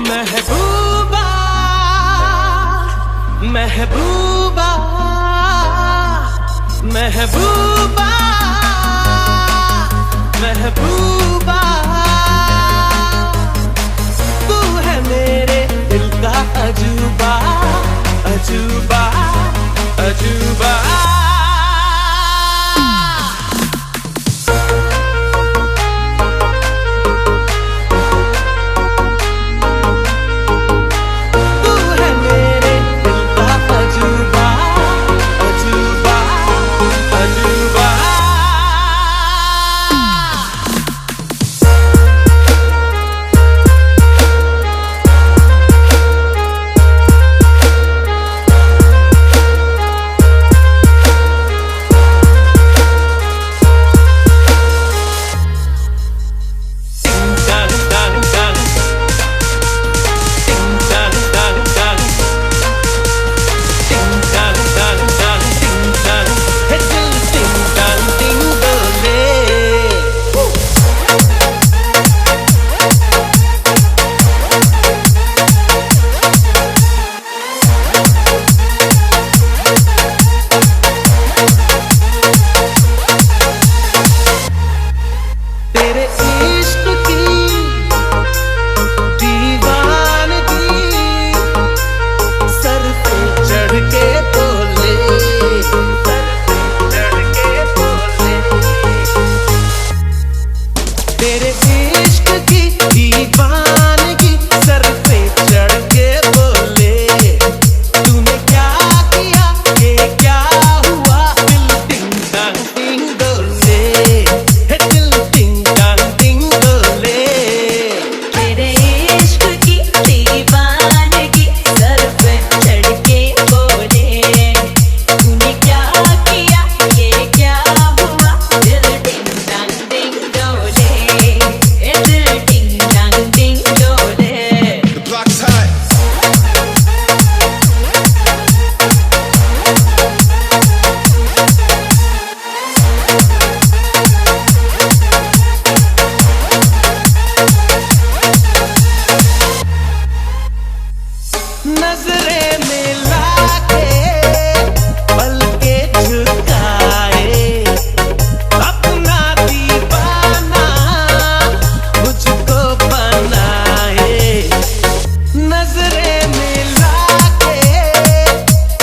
महबूबा महबूबा महबूबा महबूबा तू है मेरे दिल का अजूबा अजूबा अजूबा तेरे इश्क की दीवानगी सर पे चढ़ के बोले सर पे चढ़ के बोले तेरे इश्क की दीवानगी सर पे चढ़ के बोले तूने क्या किया ये क्या हुआ दिल टिंग टांग टिंग डोले नजरे मिला के पल के झुकाए अपना दीवाना मुझको बनाए नजरे मिला के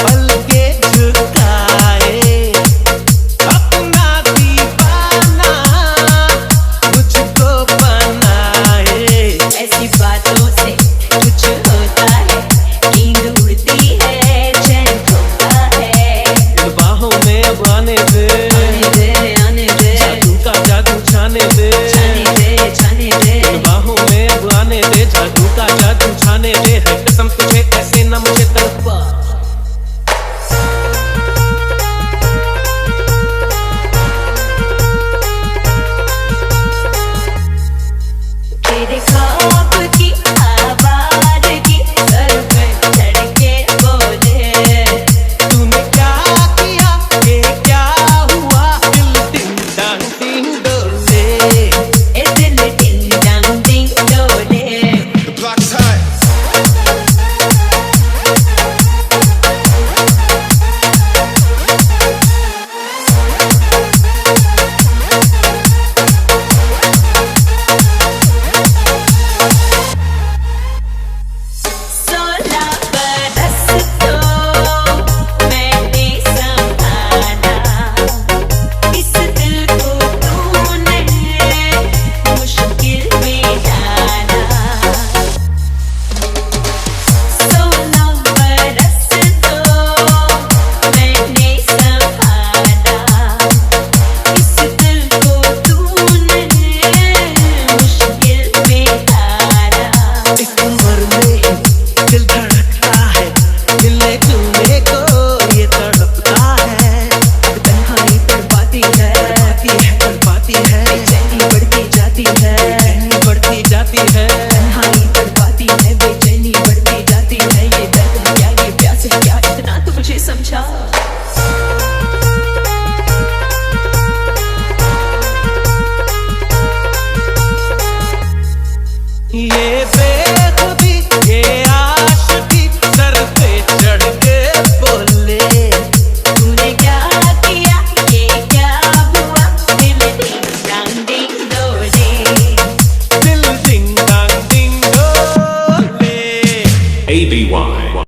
पल के झुकाए अपना दीवाना मुझको बनाए ऐसी बातों से कुछ होता है आने दे जादू का जादू छाने दे बाहों में अब आने दे जादू का जादू छाने दे है कसम तुझे ऐसे न मुझे तड़पा तेरे ख्वाब